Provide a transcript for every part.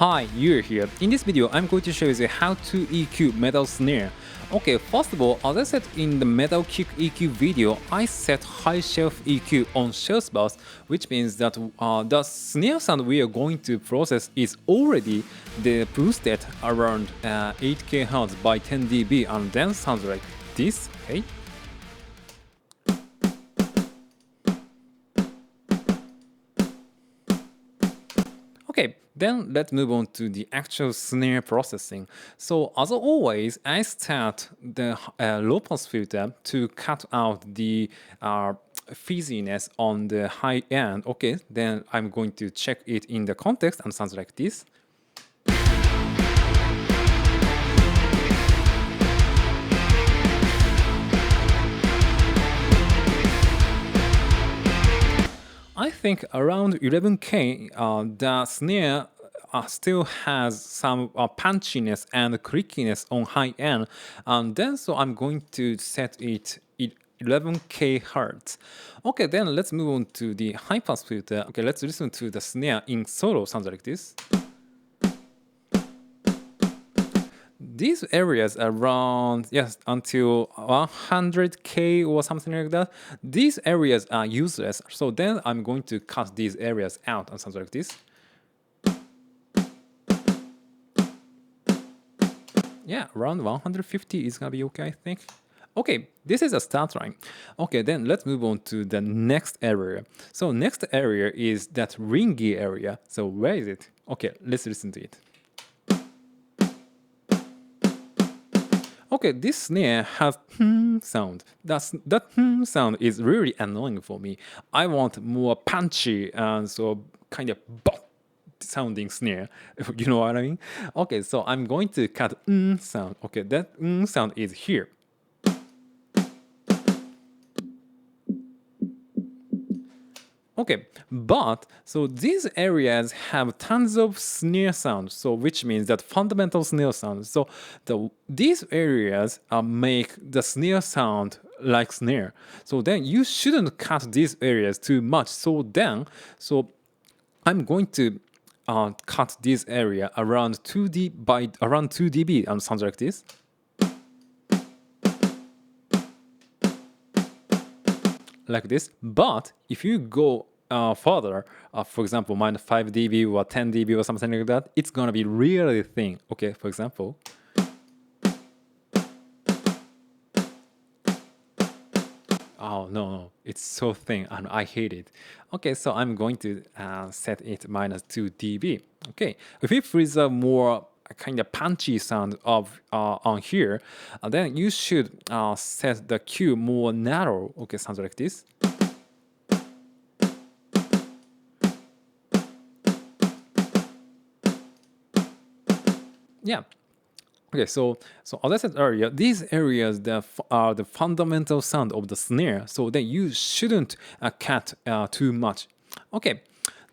Hi, Yuri here. In this video, I'm going to show you how to EQ Metal Snare. Okay, first of all, as I said in the Metal Kick EQ video, I set high shelf EQ on shelf bus, which means that the snare sound we are going to process is already the boosted around 8k Hz by 10 dB and then sounds like this, okay? Okay, then let's move on to the actual snare processing. So as always, I start the low pass filter to cut out the fizziness on the high end. Okay, then I'm going to check it in the context and sounds like this. I think around 11k, the snare still has some punchiness and creakiness on high end, and then so I'm going to set it 11k hertz. Okay, then let's move on to the high pass filter. Okay, let's listen to the snare in solo. Sounds like this. These areas around, yes, until 100k or something like that, these areas are useless. So then I'm going to cut these areas out and sounds like this. Yeah, around 150 is gonna be okay, I think. Okay, this is a start line. Okay, then let's move on to the next area. So next area is that ringy area. So where is it? Okay, let's listen to it. Okay, this snare has sound. That sound is really annoying for me. I want more punchy and so kind of sounding snare. You know what I mean? Okay, so I'm going to cut sound. Okay, that sound is here. Okay, but so these areas have tons of snare sound, so which means that fundamental snare sound. So these areas make the snare sound like snare. So then you shouldn't cut these areas too much. So I'm going to cut this area around 2 by around 2 dB and sounds like this. Like this. But if you go further, for example, minus 5 dB or 10 dB or something like that, it's gonna be really thin. Okay, for example. Oh no, it's so thin and I hate it. Okay, so I'm going to set it minus 2 dB. Okay, if you preserve more kind of punchy sound of on here, then you should set the Q more narrow. Okay, sounds like this. Yeah. Okay, so as I said earlier, these areas that are the fundamental sound of the snare, so then you shouldn't cut too much. Okay,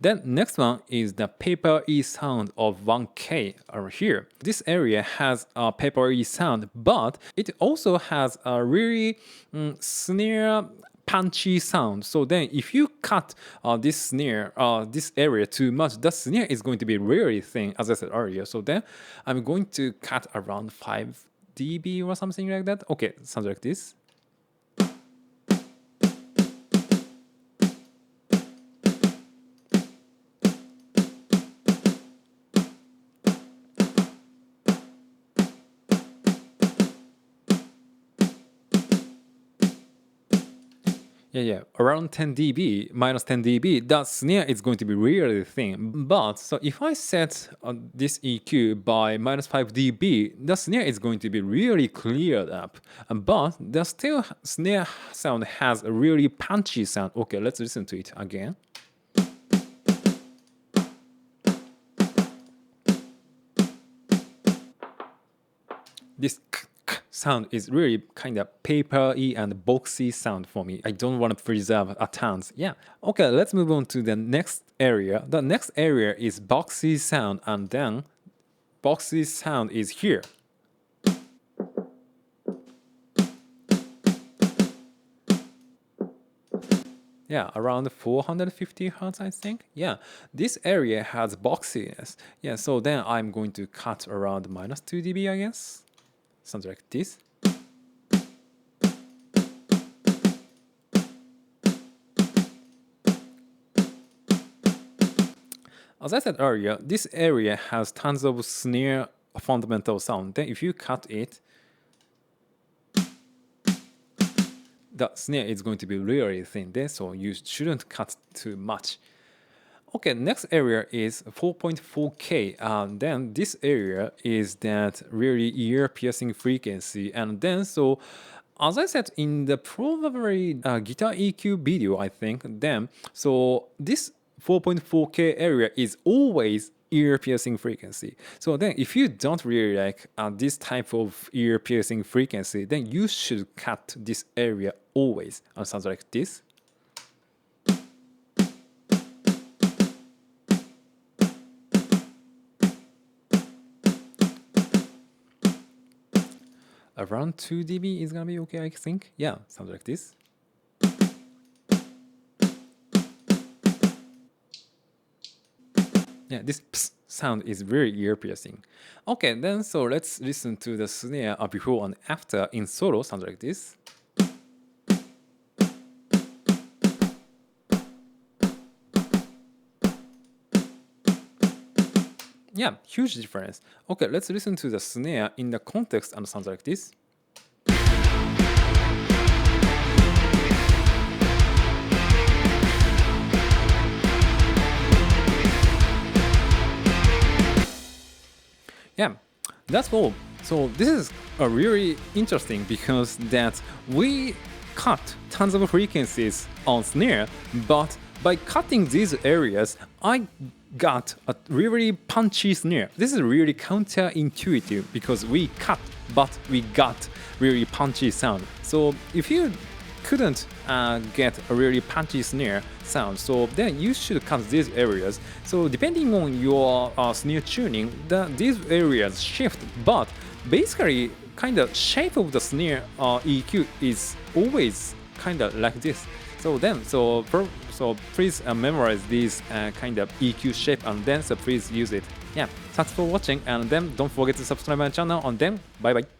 then next one is the paper E sound of 1K over here. This area has a paper E sound, but it also has a really snare punchy sound. So then if you cut this snare, this area too much, the snare is going to be really thin, as I said earlier. So then I'm going to cut around 5 dB or something like that. Okay, sounds like this. Yeah, around 10 dB, minus 10 dB, that snare is going to be really thin. But so if I set this EQ by minus 5 dB, the snare is going to be really cleared up. But the still snare sound has a really punchy sound. Okay, let's listen to it again. This sound is really kind of papery and boxy sound for me. I don't want to preserve a tons. Yeah. Okay, let's move on to the next area. The next area is boxy sound, and then boxy sound is here. Yeah, around 450 hertz, I think. Yeah, this area has boxiness. Yeah, so then I'm going to cut around minus 2 dB, I guess. Sounds like this. As I said earlier, this area has tons of snare fundamental sound. Then if you cut it, the snare is going to be really thin there, so you shouldn't cut too much. Okay, next area is 4.4K, and then this area is that really ear piercing frequency, and then so as I said in the probably guitar EQ video, I think, then so this 4.4K area is always ear piercing frequency. So then if you don't really like this type of ear piercing frequency, then you should cut this area always. And sounds like this. Around 2 dB is gonna be okay, I think. Yeah, sounds like this. Yeah, this pss sound is very ear piercing. Okay, then so let's listen to the snare before and after in solo. Sounds like this. Yeah, huge difference. Okay, let's listen to the snare in the context and sounds like this. Yeah, that's all. So this is a really interesting because that we cut tons of frequencies on snare, but by cutting these areas, I got a really punchy snare. This is really counterintuitive because we cut, but we got really punchy sound. So if you couldn't get a really punchy snare sound, so then you should cut these areas. So depending on your snare tuning, these areas shift, but basically kind of shape of the snare EQ is always kind of like this. So then, so please memorize this kind of EQ shape, and then so please use it. Yeah, thanks for watching, and then don't forget to subscribe my channel, and then bye bye.